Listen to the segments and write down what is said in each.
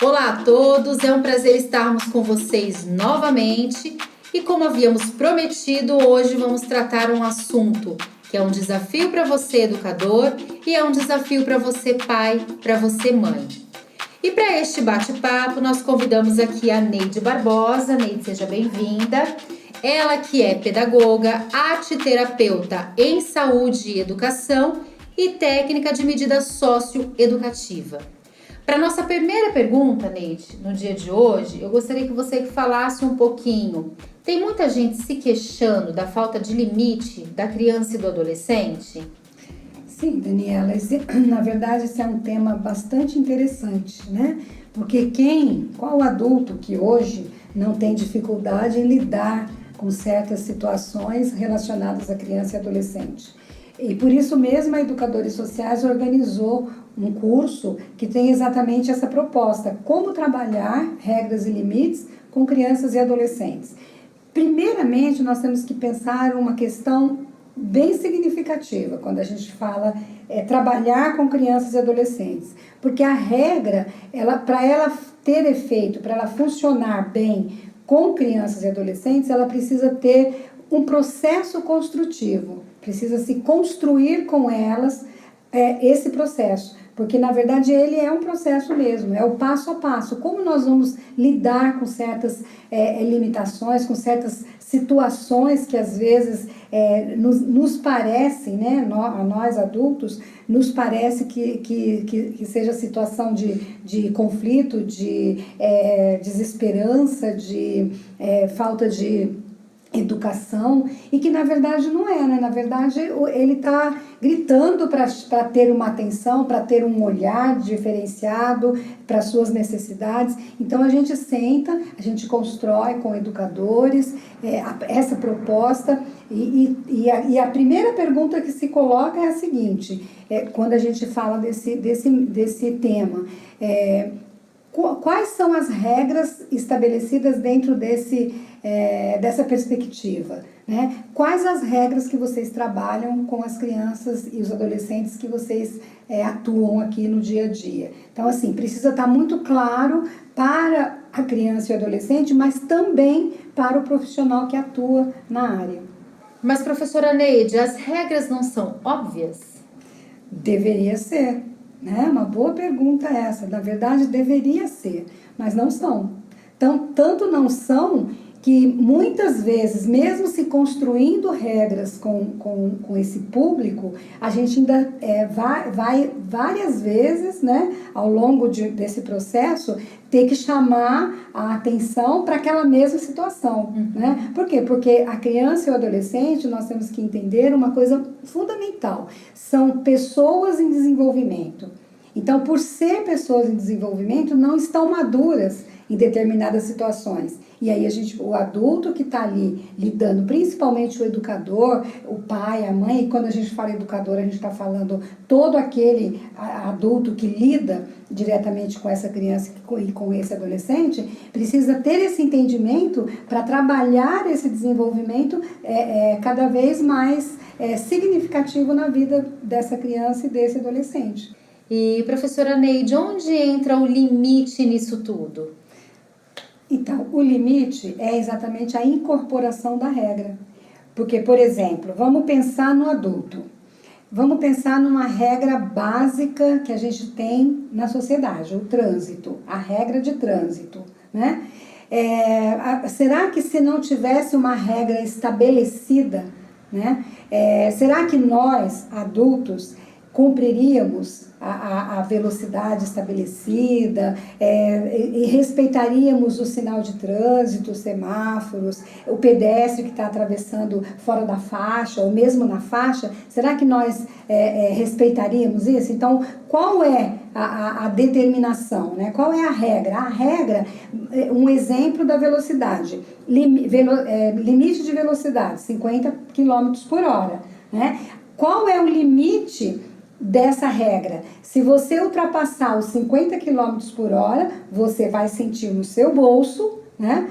Olá a todos, é um prazer estarmos com vocês novamente e como havíamos prometido, hoje vamos tratar um assunto que é um desafio para você educador e é um desafio para você pai, para você mãe. E para este bate-papo nós convidamos aqui a Neide Barbosa. Neide, seja bem-vinda. Ela que é pedagoga, arteterapeuta em saúde e educação e técnica de medida socioeducativa. Para nossa primeira pergunta, Neide, no dia de hoje, eu gostaria que você falasse um pouquinho. Tem muita gente se queixando da falta de limite da criança e do adolescente? Sim, Daniela, na verdade esse é um tema bastante interessante, né? Porque qual adulto que hoje não tem dificuldade em lidar com certas situações relacionadas à criança e adolescente? E por isso mesmo a Educadores Sociais organizou um curso que tem exatamente essa proposta, como trabalhar regras e limites com crianças e adolescentes. Primeiramente, nós temos que pensar uma questão bem significativa quando a gente fala trabalhar com crianças e adolescentes, porque a regra, para ela ter efeito, para ela funcionar bem com crianças e adolescentes, ela precisa ter um processo construtivo, precisa se construir com elas esse processo, porque na verdade ele é um processo mesmo, é o passo a passo, como nós vamos lidar com certas limitações, com certas situações que às vezes nos parecem, né, a nós adultos, nos parece que seja situação de conflito, de desesperança, de falta de educação, e que na verdade não é, né? Na verdade ele está gritando para ter uma atenção, para ter um olhar diferenciado para suas necessidades. Então a gente senta, a gente constrói com educadores essa proposta e a primeira pergunta que se coloca é a seguinte, quando a gente fala desse tema, quais são as regras estabelecidas dentro dessa perspectiva, né? Quais as regras que vocês trabalham com as crianças e os adolescentes que vocês atuam aqui no dia a dia? Então, assim, precisa estar muito claro para a criança e o adolescente, mas também para o profissional que atua na área. Mas, professora Neide, as regras não são óbvias? Deveria ser, né? Uma boa pergunta essa. Na verdade, deveria ser, mas não são. Então, tanto não são que muitas vezes, mesmo se construindo regras com esse público, a gente ainda vai várias vezes, né, ao longo desse processo, ter que chamar a atenção para aquela mesma situação, né? Por quê? Porque a criança e o adolescente, nós temos que entender uma coisa fundamental, são pessoas em desenvolvimento. Então, por ser pessoas em desenvolvimento, não estão maduras em determinadas situações. E aí o adulto que está ali lidando, principalmente o educador, o pai, a mãe, e quando a gente fala educador, a gente está falando todo aquele adulto que lida diretamente com essa criança e com esse adolescente, precisa ter esse entendimento para trabalhar esse desenvolvimento cada vez mais significativo na vida dessa criança e desse adolescente. E, professora Neide, onde entra o limite nisso tudo? Então, o limite é exatamente a incorporação da regra. Porque, por exemplo, vamos pensar no adulto. Vamos pensar numa regra básica que a gente tem na sociedade, o trânsito, a regra de trânsito, né? Será que se não tivesse uma regra estabelecida, né? Será que nós, adultos, cumpriríamos a velocidade estabelecida e respeitaríamos o sinal de trânsito, os semáforos, o pedestre que está atravessando fora da faixa ou mesmo na faixa? Será que nós respeitaríamos isso? Então, qual é a determinação, né? Qual é a regra? A regra, um exemplo da velocidade, limite de velocidade, 50 km por hora, né? Qual é o limite dessa regra? Se você ultrapassar os 50 km por hora, você vai sentir no seu bolso, né,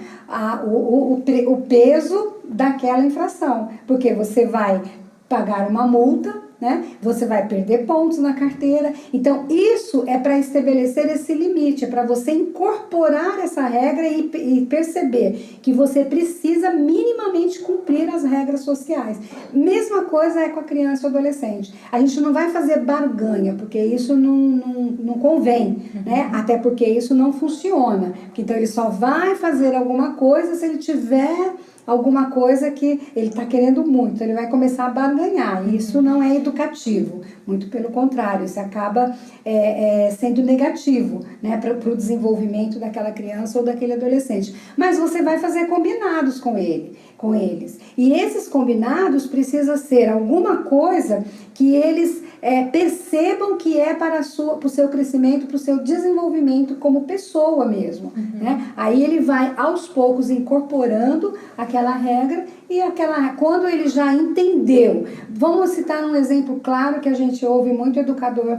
o peso daquela infração, porque você vai pagar uma multa né? Você vai perder pontos na carteira. Então, isso é para estabelecer esse limite, é para você incorporar essa regra e perceber que você precisa minimamente cumprir as regras sociais. Mesma coisa é com a criança ou adolescente. A gente não vai fazer barganha, porque isso não convém, né? Até porque isso não funciona. Então, ele só vai fazer alguma coisa se ele tiver alguma coisa que ele está querendo muito, ele vai começar a barganhar, e isso não é educativo, muito pelo contrário, isso acaba sendo negativo, né, para o desenvolvimento daquela criança ou daquele adolescente. Mas você vai fazer combinados com eles, e esses combinados precisa ser alguma coisa que eles percebam que é para o seu crescimento, para o seu desenvolvimento como pessoa mesmo, né? Aí ele vai aos poucos incorporando aquela regra e quando ele já entendeu. Vamos citar um exemplo claro que a gente ouve muito educador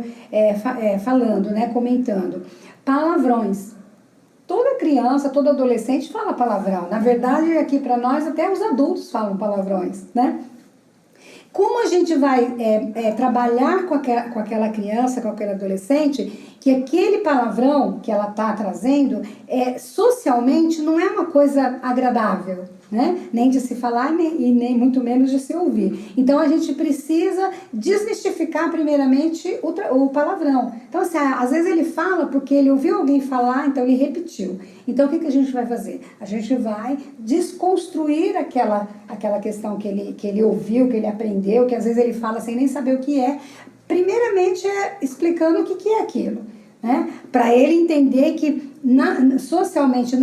falando, né, comentando. Palavrões. Toda criança, todo adolescente fala palavrão. Na verdade, aqui para nós, até os adultos falam palavrões, né? Como a gente vai trabalhar com aquela criança, com aquele adolescente, que aquele palavrão que ela está trazendo, socialmente não é uma coisa agradável, né? Nem de se falar e nem muito menos de se ouvir. Então a gente precisa desmistificar primeiramente o palavrão. Então assim, às vezes ele fala porque ele ouviu alguém falar, então ele repetiu. Então o que a gente vai fazer? A gente vai desconstruir aquela questão que ele ouviu, que ele aprendeu, que às vezes ele fala sem nem saber o que é. Primeiramente explicando o que é aquilo, né? Para ele entender que socialmente,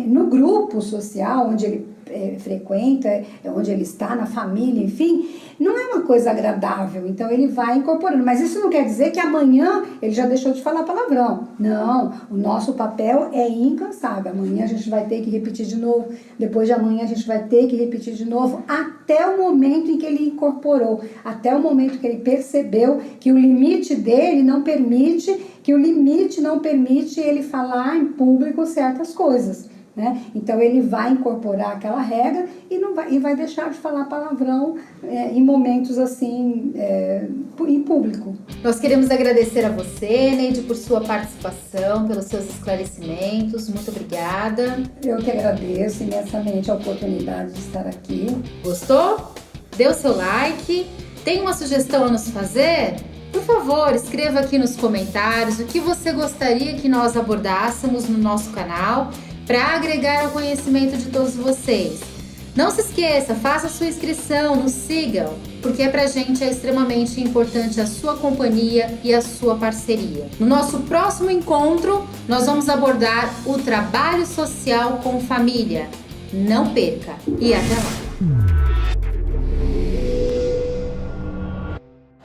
no grupo social onde ele frequenta, onde ele está, na família, enfim, não é uma coisa agradável, então ele vai incorporando, mas isso não quer dizer que amanhã ele já deixou de falar palavrão, não, o nosso papel é incansável, amanhã a gente vai ter que repetir de novo, depois de amanhã a gente vai ter que repetir de novo, até o momento em que ele incorporou, até o momento que ele percebeu que o limite dele não permite, ele falar em público certas coisas. Né? Então ele vai incorporar aquela regra e vai deixar de falar palavrão em momentos assim, em público. Nós queremos agradecer a você, Neide, por sua participação, pelos seus esclarecimentos. Muito obrigada. Eu que agradeço imensamente a oportunidade de estar aqui. Gostou? Dê o seu like. Tem uma sugestão a nos fazer? Por favor, escreva aqui nos comentários o que você gostaria que nós abordássemos no nosso canal para agregar ao conhecimento de todos vocês. Não se esqueça, faça a sua inscrição, nos sigam, porque pra gente é extremamente importante a sua companhia e a sua parceria. No nosso próximo encontro, nós vamos abordar o trabalho social com família. Não perca e até lá!